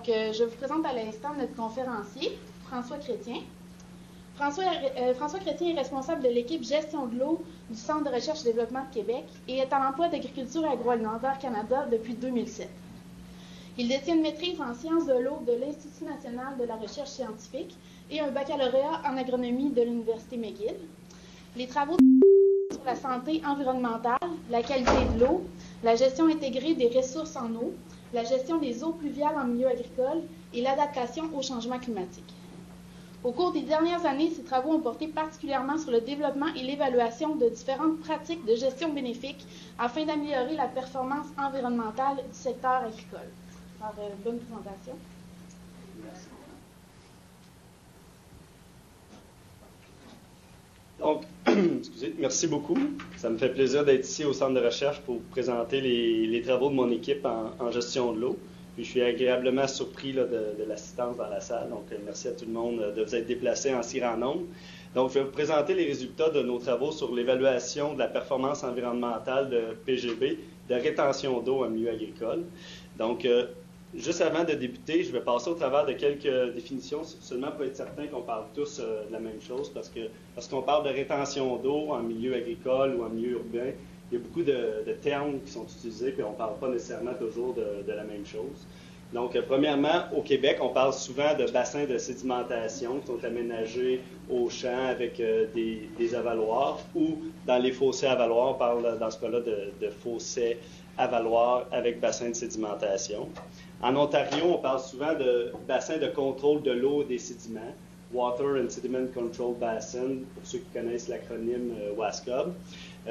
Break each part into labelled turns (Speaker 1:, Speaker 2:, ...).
Speaker 1: Donc, je vous présente à l'instant notre conférencier, François Chrétien. François Chrétien est responsable de l'équipe Gestion de l'eau du Centre de recherche et développement de Québec et est à l'emploi d'Agriculture agroalimentaire Canada depuis 2007. Il détient une maîtrise en sciences de l'eau de l'Institut national de la recherche scientifique et un baccalauréat en agronomie de l'Université McGill. Les travaux sur la santé environnementale, la qualité de l'eau, la gestion intégrée des ressources en eau, la gestion des eaux pluviales en milieu agricole et l'adaptation au changement climatique. Au cours des dernières années, ces travaux ont porté particulièrement sur le développement et l'évaluation de différentes pratiques de gestion bénéfique afin d'améliorer la performance environnementale du secteur agricole. Alors, bonne présentation.
Speaker 2: Donc, excusez, merci beaucoup. Ça me fait plaisir d'être ici au Centre de recherche pour vous présenter les travaux de mon équipe en gestion de l'eau. Puis je suis agréablement surpris là, de l'assistance dans la salle. Donc, merci à tout le monde de vous être déplacés en si grand nombre. Donc, je vais vous présenter les résultats de nos travaux sur l'évaluation de la performance environnementale de PGB, de rétention d'eau en milieu agricole. Donc, juste avant de débuter, je vais passer au travers de quelques définitions, seulement pour être certain qu'on parle tous de la même chose, parce que lorsqu'on parle de rétention d'eau en milieu agricole ou en milieu urbain, il y a beaucoup de termes qui sont utilisés, puis on ne parle pas nécessairement toujours de la même chose. Donc, premièrement, au Québec, on parle souvent de bassins de sédimentation qui sont aménagés aux champs avec des avaloirs, ou dans les fossés avaloirs, on parle dans ce cas-là de fossés avaloirs avec bassins de sédimentation. En Ontario, on parle souvent de bassins de contrôle de l'eau et des sédiments, Water and Sediment Control Basin, pour ceux qui connaissent l'acronyme WASCOB.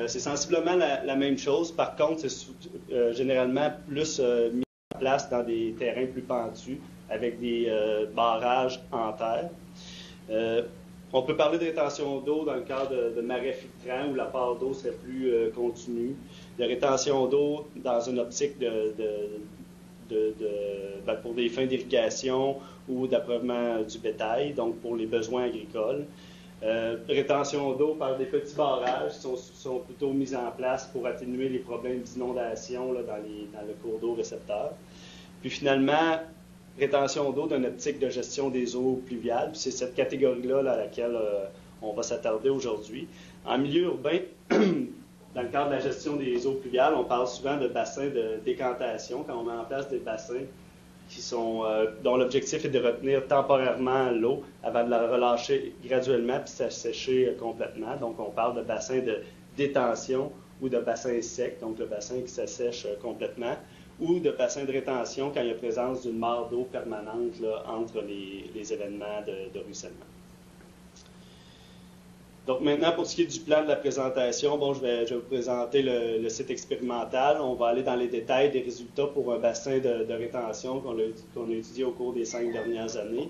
Speaker 2: C'est sensiblement la même chose. Par contre, c'est généralement plus mis en place dans des terrains plus pentus, avec des barrages en terre. On peut parler de rétention d'eau dans le cadre de marais filtrants, où la part d'eau serait plus continue. De rétention d'eau dans une optique pour des fins d'irrigation ou d'approvisionnement du bétail, donc pour les besoins agricoles. Rétention d'eau par des petits barrages qui sont plutôt mis en place pour atténuer les problèmes d'inondation dans le cours d'eau récepteur. Puis finalement, rétention d'eau dans une optique de gestion des eaux pluviales. Puis c'est cette catégorie-là à laquelle on va s'attarder aujourd'hui. En milieu urbain, dans le cadre de la gestion des eaux pluviales, on parle souvent de bassins de décantation, quand on met en place des bassins dont l'objectif est de retenir temporairement l'eau avant de la relâcher graduellement puis s'assécher complètement. Donc, on parle de bassins de détention ou de bassins secs, donc le bassin qui s'assèche complètement, ou de bassins de rétention quand il y a présence d'une mare d'eau permanente là, entre les événements de ruissellement. Donc maintenant, pour ce qui est du plan de la présentation, bon, je vais vous présenter le site expérimental. On va aller dans les détails des résultats pour un bassin de rétention qu'on a étudié au cours des 5 dernières années.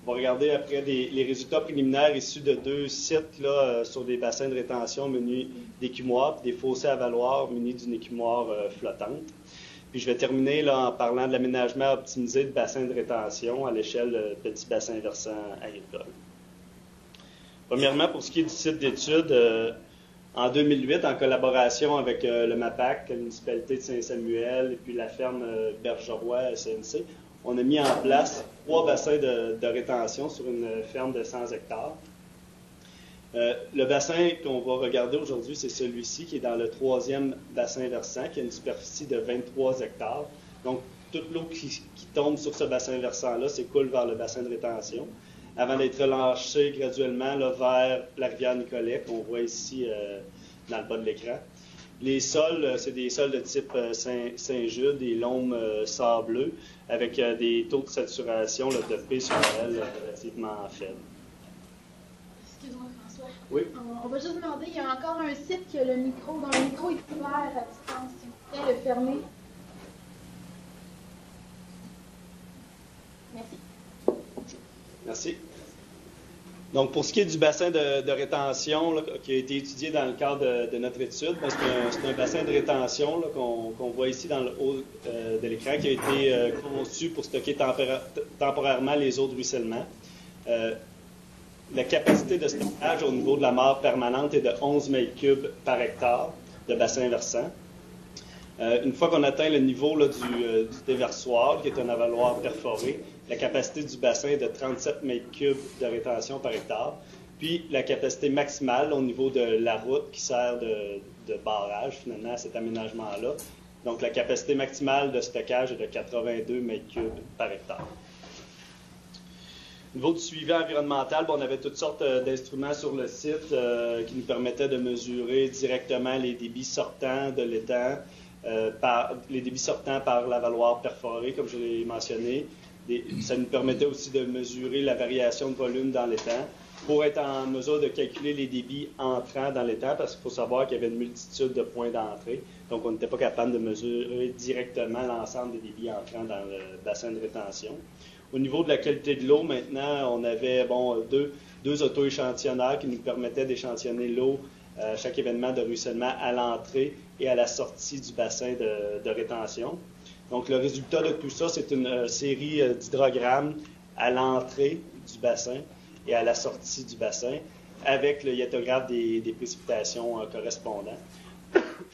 Speaker 2: On va regarder après les résultats préliminaires issus de 2 sites là, sur des bassins de rétention munis d'écumoires et des fossés avaloirs munis d'une écumoire flottante. Puis je vais terminer là, en parlant de l'aménagement optimisé de bassins de rétention à l'échelle de petits bassins versants agricoles. Premièrement, pour ce qui est du site d'étude, en 2008, en collaboration avec le MAPAC, la municipalité de Saint-Samuel et puis la ferme Bergerois SNC, on a mis en place 3 bassins de rétention sur une ferme de 100 hectares. Le bassin qu'on va regarder aujourd'hui, c'est celui-ci qui est dans le 3e bassin versant, qui a une superficie de 23 hectares. Donc, toute l'eau qui tombe sur ce bassin versant-là s'écoule vers le bassin de rétention, avant d'être relâché graduellement là, vers la rivière Nicolet, qu'on voit ici dans le bas de l'écran. Les sols, c'est des sols de type Saint-Jude, des loams sableux, avec des taux de saturation là, de P sur L relativement faibles.
Speaker 1: Excuse-moi, François.
Speaker 2: Oui.
Speaker 1: On va juste demander, il y a encore un site dont le micro est ouvert à distance. S'il vous plaît, le fermer. Merci.
Speaker 2: Merci. Donc, pour ce qui est du bassin de rétention là, qui a été étudié dans le cadre de notre étude, c'est un bassin de rétention qu'on voit ici dans le haut de l'écran qui a été conçu pour stocker temporairement les eaux de ruissellement. La capacité de stockage au niveau de la mare permanente est de 11 mètres cubes par hectare de bassin versant. Une fois qu'on atteint le niveau là, du déversoir, qui est un avaloir perforé, la capacité du bassin est de 37 mètres cubes de rétention par hectare. Puis la capacité maximale au niveau de la route qui sert de barrage, finalement, à cet aménagement-là. Donc la capacité maximale de stockage est de 82 mètres cubes par hectare. Au niveau du suivi environnemental, on avait toutes sortes d'instruments sur le site qui nous permettaient de mesurer directement les débits sortants de l'étang, les débits sortants par l'avaloir perforé, comme je l'ai mentionné. Ça nous permettait aussi de mesurer la variation de volume dans l'étang pour être en mesure de calculer les débits entrants dans l'étang, parce qu'il faut savoir qu'il y avait une multitude de points d'entrée. Donc, on n'était pas capable de mesurer directement l'ensemble des débits entrants dans le bassin de rétention. Au niveau de la qualité de l'eau, maintenant, on avait deux auto-échantillonneurs qui nous permettaient d'échantillonner l'eau à chaque événement de ruissellement à l'entrée et à la sortie du bassin de rétention. Donc, le résultat de tout ça, c'est une série d'hydrogrammes à l'entrée du bassin et à la sortie du bassin, avec le hiétographe des précipitations correspondants.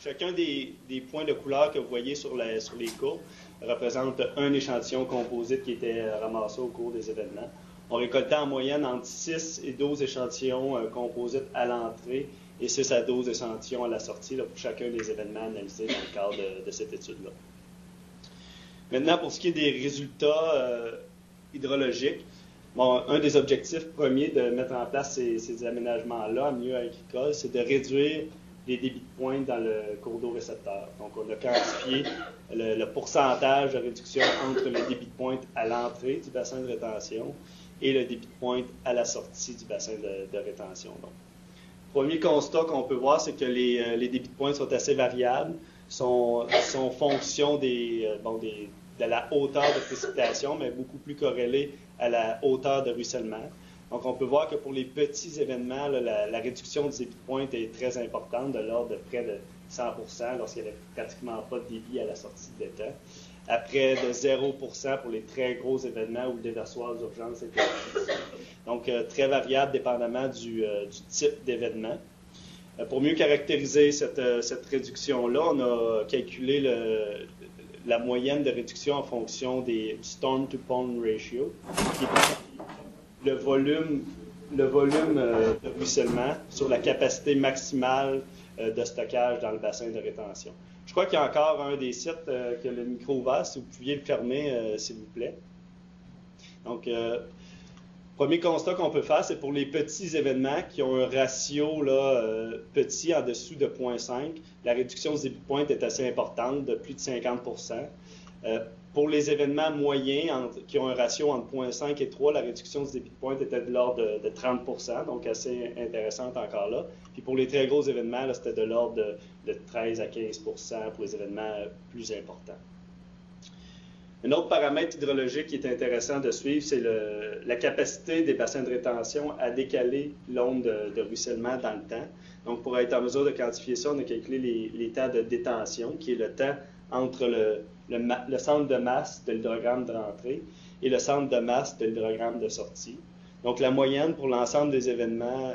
Speaker 2: Chacun des points de couleur que vous voyez sur les courbes représente un échantillon composite qui était ramassé au cours des événements. On récoltait en moyenne entre 6 et 12 échantillons composites à l'entrée et 6 à 12 échantillons à la sortie là, pour chacun des événements analysés dans le cadre de cette étude-là. Maintenant, pour ce qui est des résultats hydrologiques, un des objectifs premiers de mettre en place ces aménagements-là en milieu agricole, c'est de réduire les débits de pointe dans le cours d'eau récepteur. Donc, on a quantifié le pourcentage de réduction entre le débit de pointe à l'entrée du bassin de rétention et le débit de pointe à la sortie du bassin de rétention. Donc, premier constat qu'on peut voir, c'est que les débits de pointe sont assez variables, sont fonction de la hauteur de précipitation, mais beaucoup plus corrélés à la hauteur de ruissellement. Donc, on peut voir que pour les petits événements, là, la réduction du débit de pointe est très importante, de l'ordre de près de 100 lorsqu'il n'y avait pratiquement pas de débit à la sortie de l'étang. Après de 0 pour les très gros événements où le déversoir d'urgence était utilisé. Donc, très variable dépendamment du type d'événement. Pour mieux caractériser cette réduction-là, on a calculé la moyenne de réduction en fonction du storm-to-pond ratio, qui est le volume de ruissellement sur la capacité maximale de stockage dans le bassin de rétention. Je crois qu'il y a encore un des sites qui a le micro ouvert. Si vous pouviez le fermer, s'il vous plaît. Donc, premier constat qu'on peut faire, c'est pour les petits événements qui ont un ratio petit en dessous de 0,5, la réduction du débit de pointe est assez importante, de plus de 50 pour les événements moyens qui ont un ratio entre 0,5 et 3, la réduction du débit de pointe était de l'ordre de 30 donc assez intéressante encore là. Puis pour les très gros événements, c'était de l'ordre de 13 à 15 pour les événements plus importants. Un autre paramètre hydrologique qui est intéressant de suivre, c'est la capacité des bassins de rétention à décaler l'onde de ruissellement dans le temps. Donc, pour être en mesure de quantifier ça, on a calculé les temps de détention, qui est le temps entre le centre de masse de l'hydrogramme de rentrée et le centre de masse de l'hydrogramme de sortie. Donc, la moyenne pour l'ensemble des événements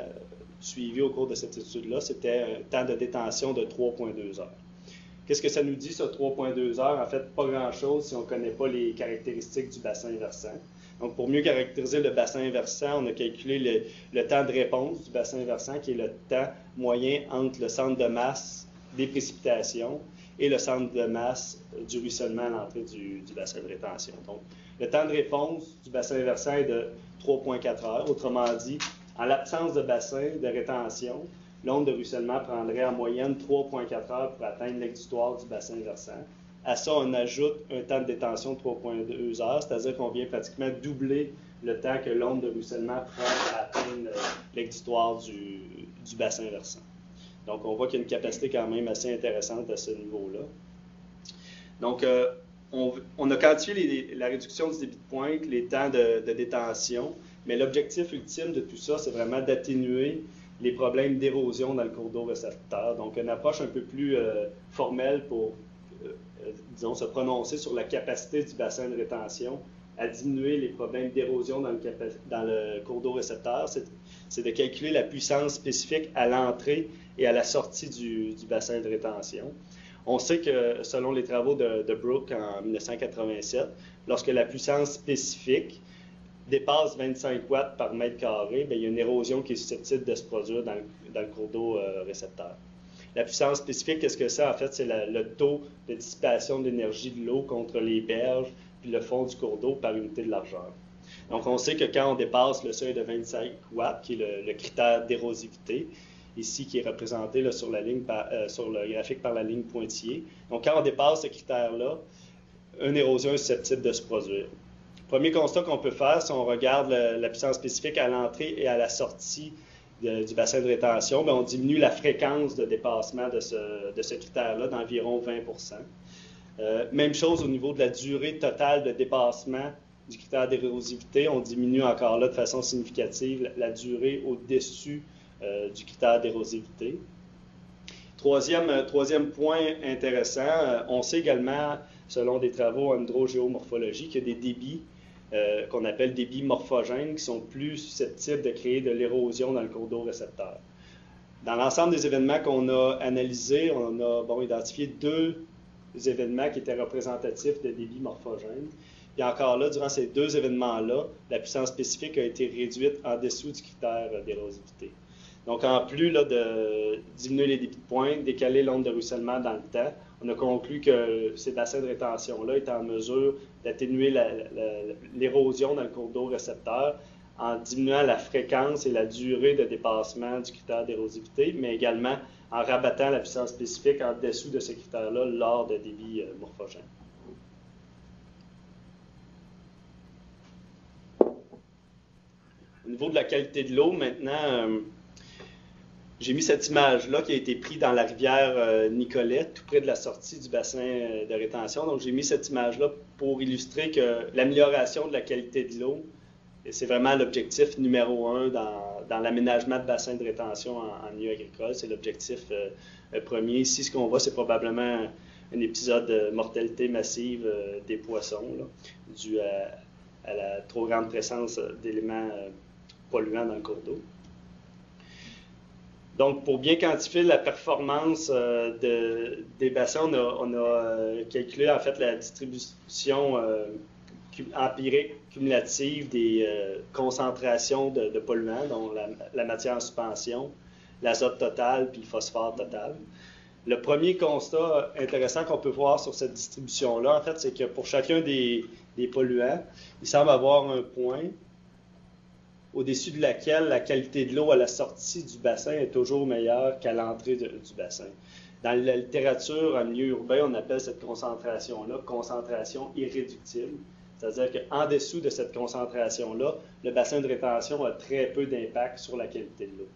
Speaker 2: suivis au cours de cette étude-là, c'était un temps de détention de 3,2 heures. Qu'est-ce que ça nous dit, ça, 3,2 heures? En fait, pas grand-chose si on ne connaît pas les caractéristiques du bassin versant. Donc, pour mieux caractériser le bassin versant, on a calculé le temps de réponse du bassin versant, qui est le temps moyen entre le centre de masse des précipitations et le centre de masse du ruissellement à l'entrée du bassin de rétention. Donc, le temps de réponse du bassin versant est de 3,4 heures. Autrement dit, en l'absence de bassin de rétention, l'onde de ruissellement prendrait en moyenne 3,4 heures pour atteindre l'exutoire du bassin versant. À ça, on ajoute un temps de détention de 3,2 heures, c'est-à-dire qu'on vient pratiquement doubler le temps que l'onde de ruissellement prend à atteindre l'exutoire du bassin versant. Donc, on voit qu'il y a une capacité quand même assez intéressante à ce niveau-là. Donc, on a quantifié la réduction du débit de pointe, les temps de détention, mais l'objectif ultime de tout ça, c'est vraiment d'atténuer les problèmes d'érosion dans le cours d'eau récepteur. Donc, une approche un peu plus formelle pour, disons, se prononcer sur la capacité du bassin de rétention à diminuer les problèmes d'érosion dans le cours d'eau récepteur, c'est de calculer la puissance spécifique à l'entrée et à la sortie du bassin de rétention. On sait que selon les travaux de Brooke en 1987, lorsque la puissance spécifique dépasse 25 watts par mètre carré, bien, il y a une érosion qui est susceptible de se produire dans le cours d'eau récepteur. La puissance spécifique, qu'est-ce que c'est? En fait, c'est le taux de dissipation de l'énergie de l'eau contre les berges puis le fond du cours d'eau par unité de largeur. Donc, on sait que quand on dépasse le seuil de 25 watts, qui est le critère d'érosivité, ici qui est représenté là, sur le graphique par la ligne pointillée. Donc, quand on dépasse ce critère-là, une érosion est susceptible de se produire. Premier constat qu'on peut faire, si on regarde la puissance spécifique à l'entrée et à la sortie du bassin de rétention, bien, on diminue la fréquence de dépassement de ce critère-là d'environ 20 même chose au niveau de la durée totale de dépassement du critère d'érosivité. On diminue encore là de façon significative la durée au-dessus du critère d'érosivité. Troisième point intéressant, on sait également, selon des travaux en hydrogéomorphologie, qu'il y a des débits qu'on appelle débits morphogènes qui sont plus susceptibles de créer de l'érosion dans le cours d'eau récepteur. Dans l'ensemble des événements qu'on a analysés, on a identifié 2 événements qui étaient représentatifs de débits morphogènes. Et encore là, durant ces 2 événements-là, la puissance spécifique a été réduite en dessous du critère d'érosivité. Donc, en plus là, de diminuer les débits de pointe, décaler l'onde de ruissellement dans le temps, on a conclu que ces bassins de rétention-là étaient en mesure d'atténuer l'érosion dans le cours d'eau récepteur en diminuant la fréquence et la durée de dépassement du critère d'érosivité, mais également en rabattant la puissance spécifique en dessous de ce critère-là lors de débits morphogènes. Au niveau de la qualité de l'eau, maintenant, j'ai mis cette image-là qui a été prise dans la rivière Nicolet, tout près de la sortie du bassin de rétention. Donc, j'ai mis cette image-là pour illustrer que l'amélioration de la qualité de l'eau, c'est vraiment l'objectif numéro 1 dans l'aménagement de bassins de rétention en milieu agricole. C'est l'objectif premier. Ici, ce qu'on voit, c'est probablement un épisode de mortalité massive des poissons, là, dû à la trop grande présence d'éléments polluants dans le cours d'eau. Donc, pour bien quantifier la performance des bassins, on a calculé en fait la distribution empirique cumulative des concentrations de polluants, dont la matière en suspension, l'azote total puis le phosphore total. Le premier constat intéressant qu'on peut voir sur cette distribution-là, en fait, c'est que pour chacun des polluants, il semble avoir un point au-dessus de laquelle la qualité de l'eau à la sortie du bassin est toujours meilleure qu'à l'entrée du bassin. Dans la littérature en milieu urbain, on appelle cette concentration-là concentration irréductible. C'est-à-dire qu'en dessous de cette concentration-là, le bassin de rétention a très peu d'impact sur la qualité de l'eau.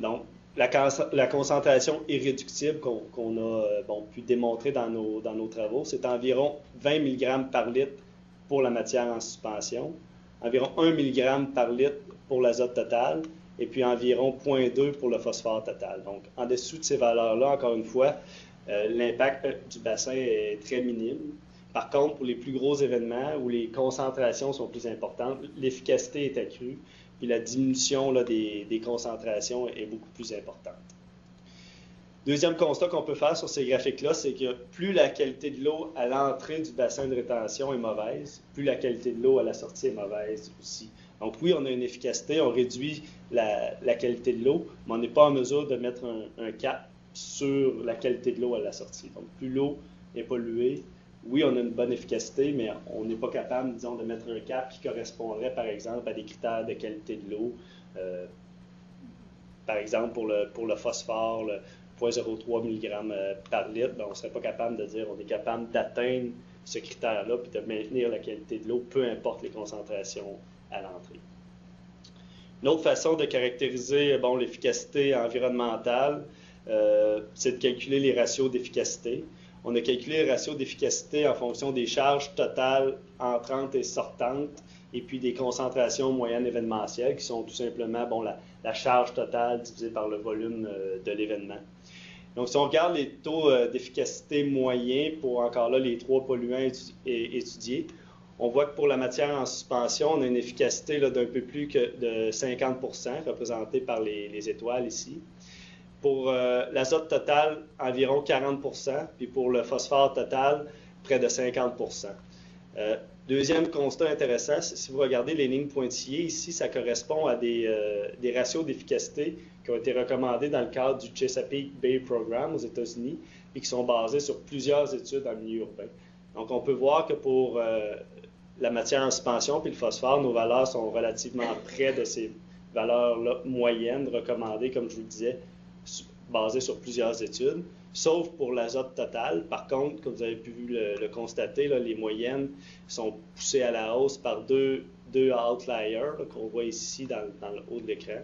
Speaker 2: Donc, la concentration irréductible qu'on a pu démontrer dans nos travaux, c'est environ 20 mg par litre pour la matière en suspension, environ 1 mg par litre pour l'azote total, et puis environ 0,2 pour le phosphore total. Donc, en dessous de ces valeurs-là, encore une fois, l'impact du bassin est très minime. Par contre, pour les plus gros événements où les concentrations sont plus importantes, l'efficacité est accrue, puis la diminution là, des concentrations est beaucoup plus importante. Deuxième constat qu'on peut faire sur ces graphiques-là, c'est que plus la qualité de l'eau à l'entrée du bassin de rétention est mauvaise, plus la qualité de l'eau à la sortie est mauvaise aussi. Donc oui, on a une efficacité, on réduit la qualité de l'eau, mais on n'est pas en mesure de mettre un cap sur la qualité de l'eau à la sortie. Donc plus l'eau est polluée, oui, on a une bonne efficacité, mais on n'est pas capable, disons, de mettre un cap qui correspondrait, par exemple, à des critères de qualité de l'eau. Par exemple, pour le phosphore, le 0,03 mg par litre, ben, on ne serait pas capable de dire qu'on est capable d'atteindre ce critère-là puis de maintenir la qualité de l'eau, peu importe les concentrations à l'entrée. Une autre façon de caractériser l'efficacité environnementale, c'est de calculer les ratios d'efficacité. On a calculé le ratio d'efficacité en fonction des charges totales entrantes et sortantes et puis des concentrations moyennes événementielles qui sont tout simplement la charge totale divisée par le volume de l'événement. Donc, si on regarde les taux d'efficacité moyens pour encore là les 3 polluants étudiés, on voit que pour la matière en suspension, on a une efficacité d'un peu plus que de 50 %, représentée par les étoiles ici. Pour l'azote total, environ 40%, puis pour le phosphore total, près de 50%. Deuxième constat intéressant, si vous regardez les lignes pointillées, ici, ça correspond à des ratios d'efficacité qui ont été recommandés dans le cadre du Chesapeake Bay Program aux États-Unis et qui sont basés sur plusieurs études en milieu urbain. Donc, on peut voir que pour la matière en suspension puis le phosphore, nos valeurs sont relativement près de ces valeurs-là moyennes recommandées, comme je vous le disais, basées sur plusieurs études, sauf pour l'azote total. Par contre, comme vous avez pu le constater, là, les moyennes sont poussées à la hausse par deux outliers qu'on voit ici dans le haut de l'écran.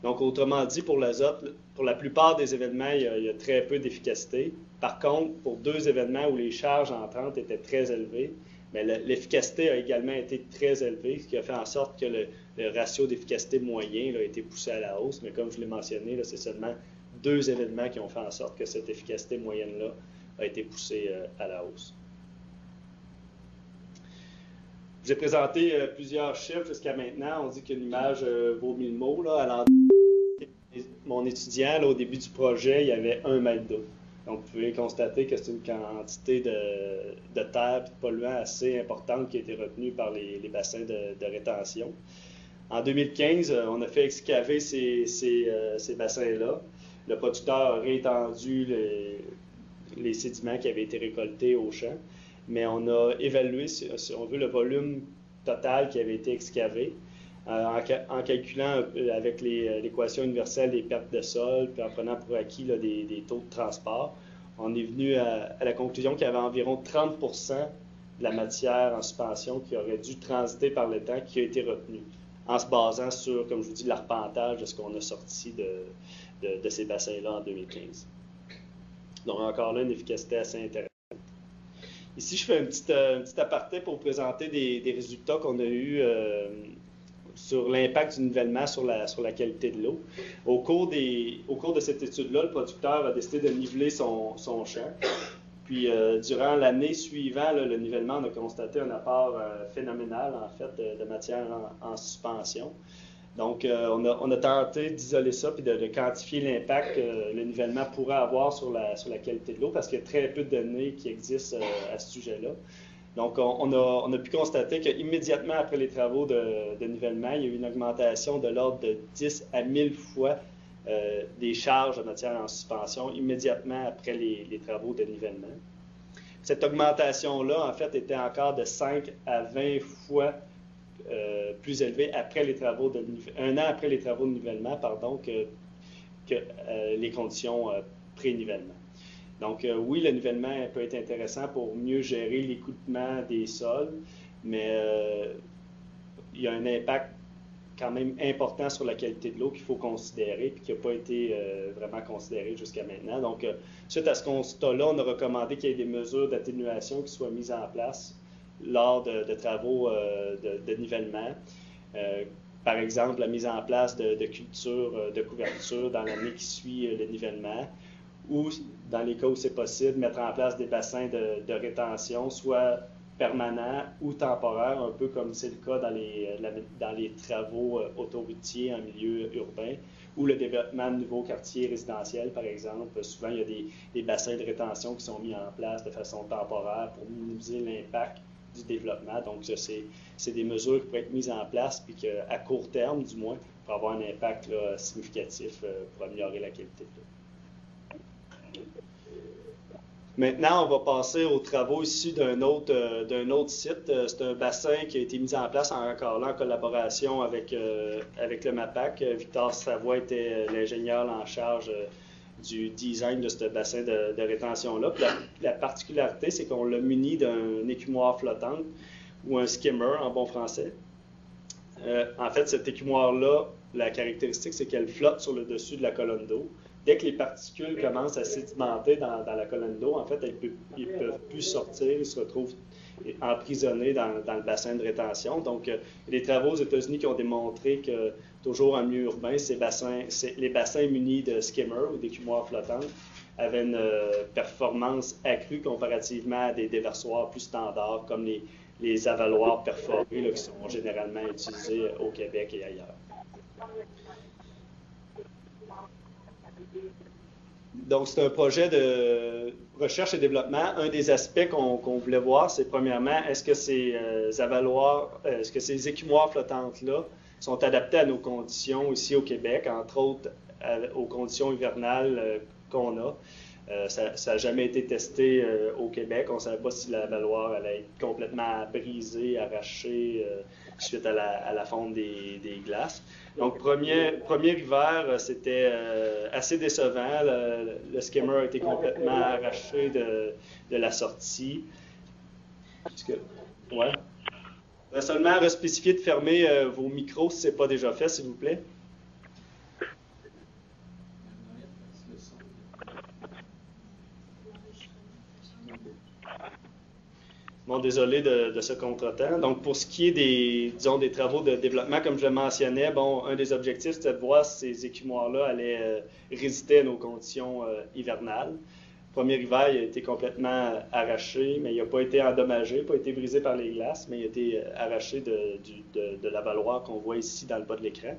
Speaker 2: Donc, autrement dit, pour l'azote, pour la plupart des événements, il y a très peu d'efficacité. Par contre, pour deux événements où les charges entrantes étaient très élevées, l'efficacité a également été très élevée, ce qui a fait en sorte que le ratio d'efficacité moyen a été poussé à la hausse. Mais comme je l'ai mentionné, c'est seulement deux événements qui ont fait en sorte que cette efficacité moyenne-là a été poussée à la hausse. Je vous ai présenté plusieurs chiffres jusqu'à maintenant. On dit qu'une image vaut 1000 mots. Là. Alors, mon étudiant, là, au début du projet, il y avait 1 mètre d'eau. Donc, vous pouvez constater que c'est une quantité de terre et de polluants assez importante qui a été retenue par les bassins de rétention. En 2015, on a fait excaver ces bassins-là. Le producteur a réétendu les sédiments qui avaient été récoltés au champ, mais on a évalué, si on veut, le volume total qui avait été excavé en calculant avec l'équation universelle des pertes de sol, puis en prenant pour acquis là, des taux de transport. On est venu à la conclusion qu'il y avait environ 30% de la matière en suspension qui aurait dû transiter par le temps qui a été retenue, en se basant sur, comme je vous dis, l'arpentage de ce qu'on a sorti de ces bassins-là en 2015. Donc, encore là, une efficacité assez intéressante. Ici, je fais un petit aparté pour vous présenter des résultats qu'on a eus sur l'impact du nivellement sur la qualité de l'eau. Au cours de cette étude-là, le producteur a décidé de niveler son champ. Puis, durant l'année suivante, là, le nivellement, on a constaté un apport phénoménal, en fait, de matière en suspension. Donc, on a tenté d'isoler ça puis de quantifier l'impact que le nivellement pourrait avoir sur la qualité de l'eau parce qu'il y a très peu de données qui existent à ce sujet-là. Donc, on a pu constater qu'immédiatement après les travaux de nivellement, il y a eu une augmentation de l'ordre de 10 à 1000 fois des charges de matière en suspension immédiatement après les travaux de nivellement. Cette augmentation-là, en fait, était encore de 5 à 20 fois plus élevée après les travaux un an après les travaux de nivellement, pardon, que les conditions pré-nivellement. Donc, oui, le nivellement peut être intéressant pour mieux gérer l'écoulement des sols, mais il y a un impact quand même important sur la qualité de l'eau qu'il faut considérer et qui n'a pas été vraiment considéré jusqu'à maintenant. Donc, suite à ce constat-là, on a recommandé qu'il y ait des mesures d'atténuation qui soient mises en place lors de travaux de nivellement. Par exemple, la mise en place de cultures de couverture dans l'année qui suit le nivellement, ou, dans les cas où c'est possible, mettre en place des bassins de rétention, soit permanents ou temporaires, un peu comme c'est le cas dans les travaux autoroutiers en milieu urbain, ou le développement de nouveaux quartiers résidentiels, par exemple. Souvent, il y a des bassins de rétention qui sont mis en place de façon temporaire pour minimiser l'impact du développement. Donc, c'est des mesures qui pourraient être mises en place, puis qu'à court terme, du moins, pour avoir un impact là, significatif pour améliorer la qualité de l'eau. Maintenant, on va passer aux travaux ici d'un autre site. C'est un bassin qui a été mis en place encore là en collaboration avec le MAPAC. Victor Savoie était l'ingénieur en charge du design de ce bassin de rétention-là. La particularité, c'est qu'on l'a muni d'un écumoire flottante ou un skimmer en bon français. En fait, cet écumoire-là, la caractéristique, c'est qu'elle flotte sur le dessus de la colonne d'eau. Dès que les particules commencent à sédimenter dans la colonne d'eau, en fait, ils ne peuvent plus sortir, ils se retrouvent emprisonnés dans le bassin de rétention. Donc, il y a des travaux aux États-Unis qui ont démontré que, toujours en milieu urbain, les bassins munis de skimmers ou d'écumoires flottantes avaient une performance accrue comparativement à des déversoirs plus standards, comme les avaloirs perforés là, qui sont généralement utilisés au Québec et ailleurs. Donc, c'est un projet de recherche et développement. Un des aspects qu'on voulait voir, c'est premièrement, est-ce que est-ce que ces écumoires flottantes-là sont adaptées à nos conditions ici au Québec, entre autres aux conditions hivernales qu'on a. Ça n'a jamais été testé au Québec. On ne savait pas si la Valoire allait être complètement brisée, arrachée suite à la fonte des glaces. Donc, premier hiver, c'était assez décevant. Le skimmer a été complètement arraché de la sortie. Ouais. Je vais seulement respécifier de fermer vos micros si ce n'est pas déjà fait, s'il vous plaît. Bon, désolé de ce contretemps. Donc, pour ce qui est des travaux de développement, comme je le mentionnais, bon, un des objectifs, c'était de voir si ces écumoires-là allaient résister à nos conditions hivernales. Le premier hiver, il a été complètement arraché, mais il n'a pas été endommagé, pas été brisé par les glaces, mais il a été arraché de la Valoire qu'on voit ici dans le bas de l'écran.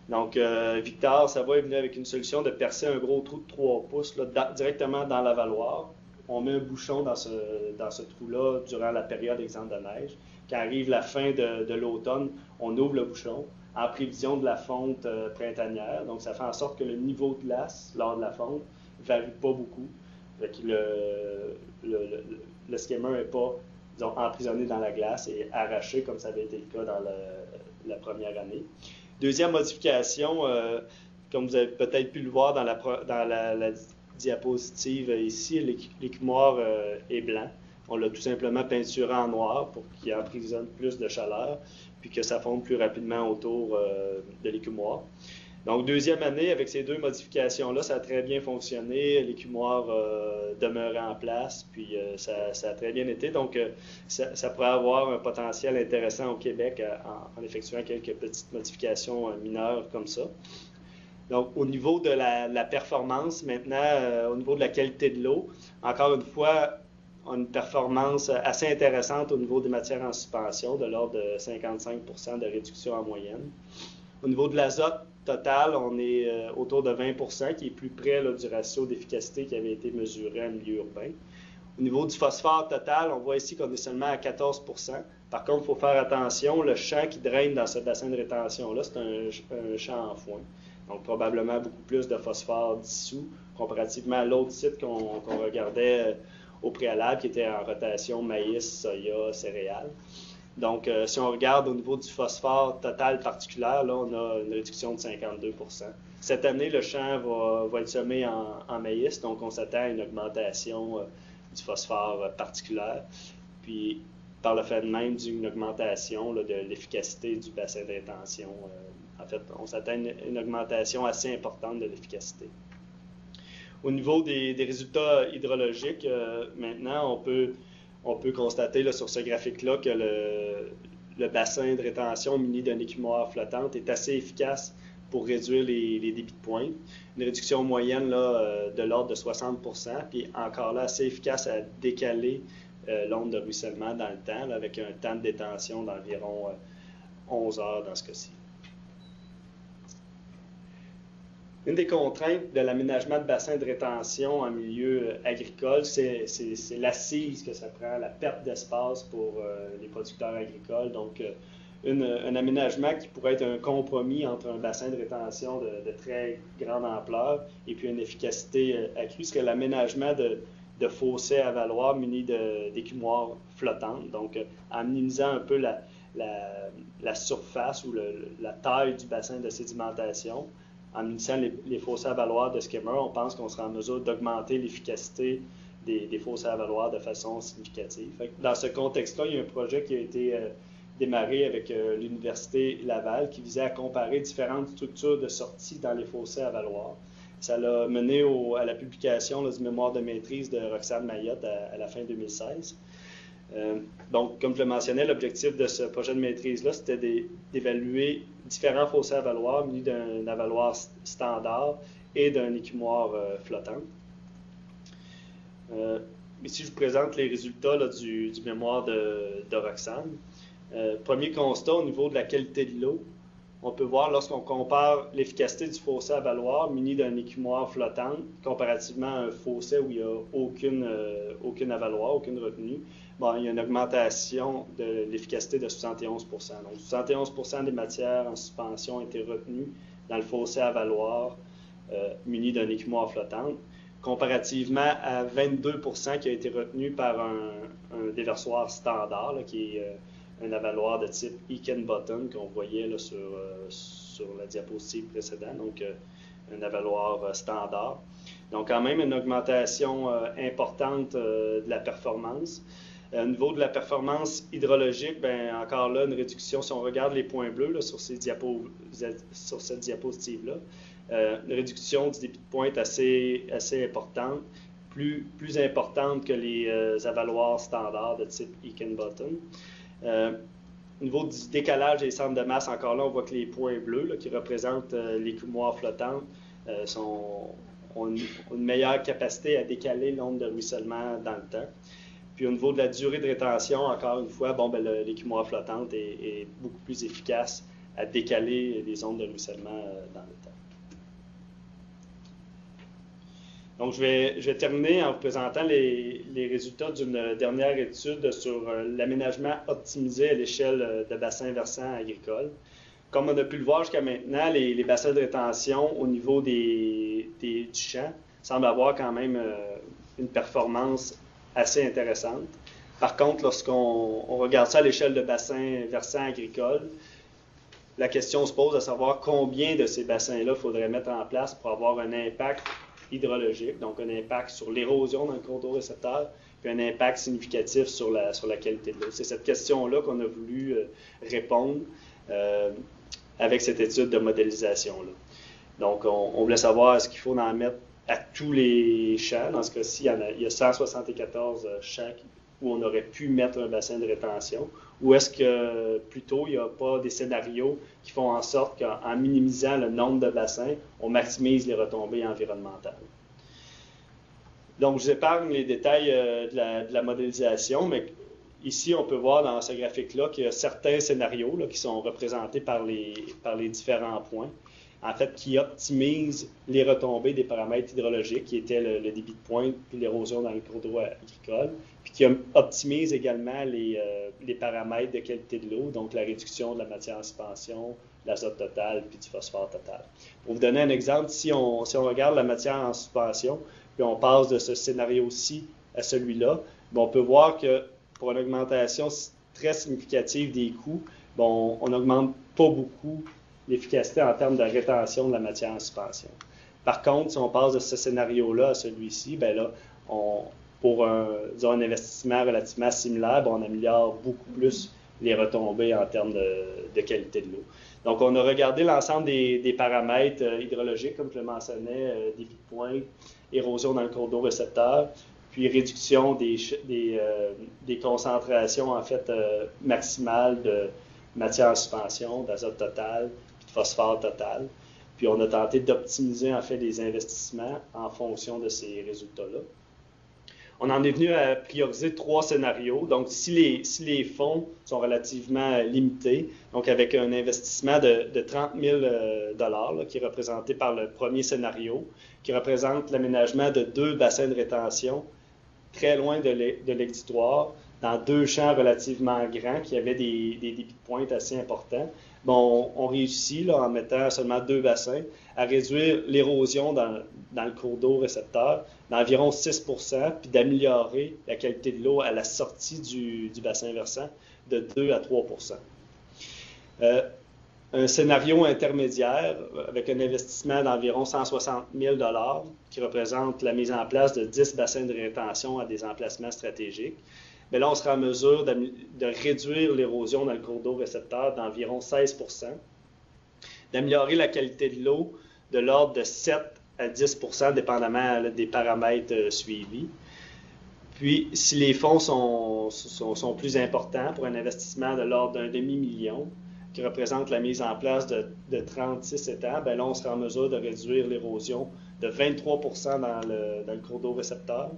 Speaker 2: Donc, Victor Savoie est venu avec une solution de percer un gros trou de 3 pouces là, directement dans la Valoire. On met un bouchon dans ce trou-là durant la période, exemple, de neige. Quand arrive la fin de l'automne, on ouvre le bouchon en prévision de la fonte printanière. Donc, ça fait en sorte que le niveau de glace lors de la fonte ne varie pas beaucoup. Fait que le skimmer n'est pas, disons, emprisonné dans la glace et arraché comme ça avait été le cas dans la première année. Deuxième modification, comme vous avez peut-être pu le voir dans la diapositive ici, l'écumoire est blanc. On l'a tout simplement peinturé en noir pour qu'il emprisonne plus de chaleur, puis que ça fonde plus rapidement autour de l'écumoire. Donc, deuxième année, avec ces deux modifications-là, ça a très bien fonctionné. L'écumoire demeurait en place, puis ça a très bien été. Donc, ça pourrait avoir un potentiel intéressant au Québec en effectuant quelques petites modifications mineures comme ça. Donc, au niveau de la performance, maintenant, au niveau de la qualité de l'eau, encore une fois, on a une performance assez intéressante au niveau des matières en suspension, de l'ordre de 55% de réduction en moyenne. Au niveau de l'azote total, on est autour de 20%, qui est plus près là, du ratio d'efficacité qui avait été mesuré en milieu urbain. Au niveau du phosphore total, on voit ici qu'on est seulement à 14%. Par contre, il faut faire attention, le champ qui draine dans ce bassin de rétention-là, c'est un champ en foin. Donc, probablement beaucoup plus de phosphore dissous, comparativement à l'autre site qu'on regardait au préalable, qui était en rotation maïs, soya, céréales. Donc, si on regarde au niveau du phosphore total particulier, là, on a une réduction de 52%. Cette année, le champ va être semé en maïs, donc on s'attend à une augmentation du phosphore particulier. Puis, par le fait même d'une augmentation là, de l'efficacité du bassin de rétention. En fait, on s'attend à une augmentation assez importante de l'efficacité. Au niveau des résultats hydrologiques, maintenant, on peut constater là, sur ce graphique-là que le bassin de rétention muni d'une écumoire flottante est assez efficace pour réduire les débits de pointe. Une réduction moyenne là, de l'ordre de 60%, puis encore là, assez efficace à décaler l'onde de ruissellement dans le temps, là, avec un temps de détention d'environ 11 heures dans ce cas-ci. Une des contraintes de l'aménagement de bassins de rétention en milieu agricole, c'est l'assise que ça prend, la perte d'espace pour les producteurs agricoles. Donc, un aménagement qui pourrait être un compromis entre un bassin de rétention de très grande ampleur et puis une efficacité accrue serait l'aménagement de fossés à valoir munis d'écumoires flottantes. Donc, en minimisant un peu la surface ou la taille du bassin de sédimentation, en munissant les fossés à valoir de skimmer, on pense qu'on sera en mesure d'augmenter l'efficacité des fossés à valoir de façon significative. Dans ce contexte-là, il y a un projet qui a été démarré avec l'Université Laval qui visait à comparer différentes structures de sortie dans les fossés à valoir. Ça l'a mené à la publication là, du mémoire de maîtrise de Roxane Mayotte à la fin 2016. Donc, comme je le mentionnais, l'objectif de ce projet de maîtrise-là, c'était d'évaluer différents fossés à valoir munis d'un avaloir standard et d'un écumoire flottant. Ici, je vous présente les résultats là, du mémoire de Roxane. Premier constat au niveau de la qualité de l'eau. on peut voir lorsqu'on compare l'efficacité du fossé à valoir muni d'un écumoire flottante comparativement à un fossé où il n'y a aucune avaloir, aucune retenue. Bon, il y a une augmentation de l'efficacité de 71 %. Donc, 71 % des matières en suspension ont été retenues dans le fossé à valoir muni d'un écumoire flottante, comparativement à 22 % qui a été retenu par un déversoir standard, là, qui est un avaloir de type Hickenbottom qu'on voyait là, sur la diapositive précédente, donc un avaloir standard. Donc quand même une augmentation importante de la performance. Au niveau de la performance hydrologique, bien, encore là, une réduction, si on regarde les points bleus là, sur cette diapositive-là, une réduction du débit de pointe assez importante, plus importante que les avaloirs standards de type Hickenbottom. Au niveau du décalage des centres de masse, encore là, on voit que les points bleus là, qui représentent l'écumoire flottante ont une meilleure capacité à décaler l'onde de ruissellement dans le temps. Puis au niveau de la durée de rétention, encore une fois, bon, ben, l'écumoire flottante est beaucoup plus efficace à décaler les ondes de ruissellement dans le temps. Donc, je vais terminer en vous présentant les résultats d'une dernière étude sur l'aménagement optimisé à l'échelle de bassins versants agricoles. Comme on a pu le voir jusqu'à maintenant, les bassins de rétention au niveau du champ semblent avoir quand même une performance assez intéressante. Par contre, lorsqu'on regarde ça à l'échelle de bassins versants agricoles, la question se pose à savoir combien de ces bassins-là il faudrait mettre en place pour avoir un impact hydrologique, donc un impact sur l'érosion dans le cours d'eau récepteur, puis un impact significatif sur la qualité de l'eau. C'est cette question-là qu'on a voulu répondre avec cette étude de modélisation-là. Donc, on voulait savoir est-ce qu'il faut en mettre à tous les champs. Dans ce cas-ci, il y a 174 champs où on aurait pu mettre un bassin de rétention, ou est-ce que plutôt il n'y a pas des scénarios qui font en sorte qu'en minimisant le nombre de bassins, on maximise les retombées environnementales. Donc, je vous épargne les détails de la modélisation, mais ici, on peut voir dans ce graphique-là qu'il y a certains scénarios là, qui sont représentés par les différents points, en fait, qui optimisent les retombées des paramètres hydrologiques, qui étaient le débit de pointe puis l'érosion dans le cours d'eau agricole, puis qui optimisent également les paramètres de qualité de l'eau, donc la réduction de la matière en suspension, l'azote total puis du phosphore total. Pour vous donner un exemple, si on regarde la matière en suspension, puis on passe de ce scénario-ci à celui-là, on peut voir que pour une augmentation très significative des coûts, bon, on n'augmente pas beaucoup l'efficacité en termes de rétention de la matière en suspension. Par contre, si on passe de ce scénario-là à celui-ci, bien là, pour un investissement relativement similaire, on améliore beaucoup plus les retombées en termes de qualité de l'eau. Donc, on a regardé l'ensemble des paramètres hydrologiques, comme je le mentionnais, débit de pointe, érosion dans le cours d'eau récepteur, puis réduction des concentrations en fait maximales de matière en suspension, d'azote total, puis de phosphore total. Puis on a tenté d'optimiser en fait les investissements en fonction de ces résultats-là. On en est venu à prioriser 3 scénarios. Donc, si les fonds sont relativement limités, donc avec un investissement de 30 000 $ qui est représenté par le premier scénario, qui représente l'aménagement de 2 bassins de rétention très loin de l'exutoire, dans 2 champs relativement grands qui avaient des débits de pointe assez importants, bon, on réussit, là, en mettant seulement 2 bassins, à réduire l'érosion dans le cours d'eau récepteur d'environ 6 % puis d'améliorer la qualité de l'eau à la sortie du bassin versant de 2 à 3 %. Un scénario intermédiaire avec un investissement d'environ 160 000 $ qui représente la mise en place de 10 bassins de rétention à des emplacements stratégiques. Mais là, on sera en mesure de réduire l'érosion dans le cours d'eau récepteur d'environ 16 %, d'améliorer la qualité de l'eau de l'ordre de 7 à 10 % dépendamment des paramètres suivis. Puis, si les fonds sont plus importants pour un investissement de l'ordre d'un demi-million, qui représente la mise en place de 36 étangs, bien là, on sera en mesure de réduire l'érosion de 23 % dans le cours d'eau récepteur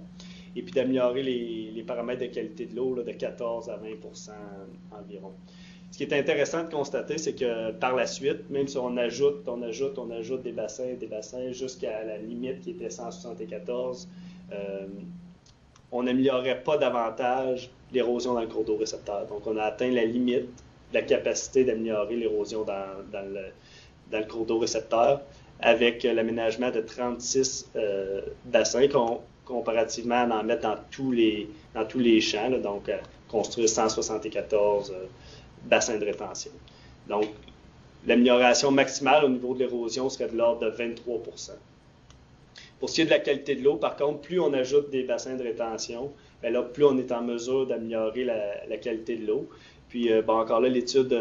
Speaker 2: et puis d'améliorer les paramètres de qualité de l'eau de 14 à 20 % environ. Ce qui est intéressant de constater, c'est que par la suite, même si on ajoute des bassins jusqu'à la limite qui était 174, on n'améliorerait pas davantage l'érosion dans le cours d'eau récepteur. Donc, on a atteint la limite de la capacité d'améliorer l'érosion dans le cours d'eau récepteur avec l'aménagement de 36 bassins comparativement à en mettre dans tous les champs, là, donc construire 174 bassins de rétention. Donc, l'amélioration maximale au niveau de l'érosion serait de l'ordre de 23 %. Pour ce qui est de la qualité de l'eau, par contre, plus on ajoute des bassins de rétention, bien là, plus on est en mesure d'améliorer la qualité de l'eau. Puis, encore là, l'étude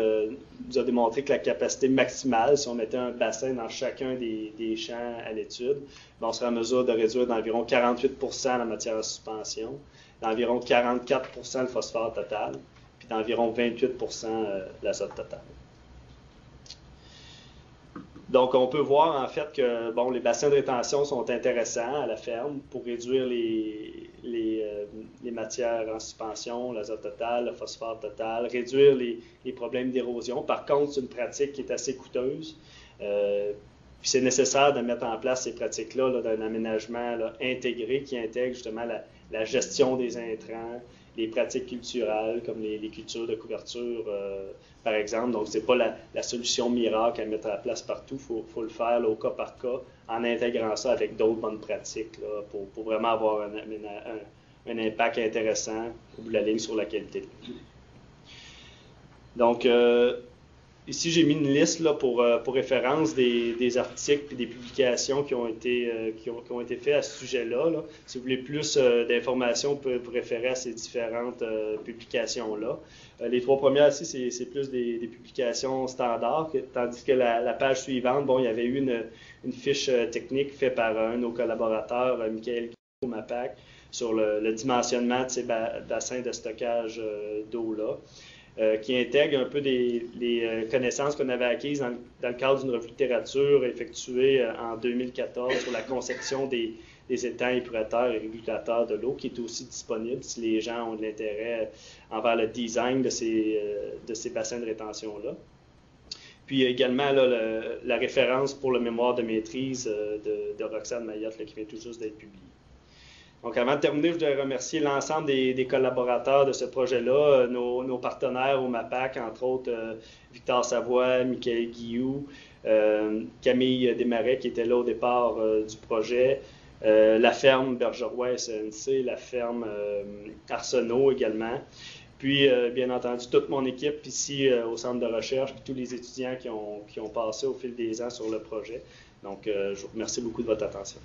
Speaker 2: nous a démontré que la capacité maximale, si on mettait un bassin dans chacun des champs à l'étude, on serait en mesure de réduire d'environ 48 % la matière en suspension, d'environ 44 % le phosphore total, puis d'environ 28 % l'azote total. Donc, on peut voir en fait que les bassins de rétention sont intéressants à la ferme pour réduire les matières en suspension, l'azote total, le phosphore total, réduire les problèmes d'érosion. Par contre, c'est une pratique qui est assez coûteuse. Puis c'est nécessaire de mettre en place ces pratiques-là d'un aménagement intégré qui intègre justement la gestion des intrants, les pratiques culturelles comme les cultures de couverture, par exemple. Donc, ce n'est pas la solution miracle à mettre en place partout. Il faut le faire au cas par cas en intégrant ça avec d'autres bonnes pratiques là, pour vraiment avoir un impact intéressant au bout de la ligne sur la qualité de l'eau. Donc, ici, j'ai mis une liste là, pour référence des articles et des publications qui ont été faits à ce sujet-là. Là. Si vous voulez plus d'informations, vous pouvez vous référer à ces différentes publications-là. Les trois premières ici, c'est plus des publications standards, tandis que la page suivante, il y avait eu une fiche technique faite par un de nos collaborateurs, Michael Guillaume, au MAPAC, sur le dimensionnement de ces bassins de stockage d'eau-là. Qui intègre un peu les connaissances qu'on avait acquises dans le cadre d'une revue de littérature effectuée en 2014 sur la conception des étangs épurateurs et régulateurs de l'eau, qui est aussi disponible si les gens ont de l'intérêt envers le design de ces bassins de rétention-là. Puis également la référence pour le mémoire de maîtrise de Roxane Mayotte qui vient tout juste d'être publiée. Donc, avant de terminer, je voudrais remercier l'ensemble des collaborateurs de ce projet-là, nos partenaires au MAPAC, entre autres Victor Savoie, Michael Guillou, Camille Desmarais qui était là au départ du projet, la ferme Bergerois SNC, la ferme Arsenault également, puis bien entendu toute mon équipe ici au centre de recherche, puis tous les étudiants qui ont passé au fil des ans sur le projet. Donc, je vous remercie beaucoup de votre attention.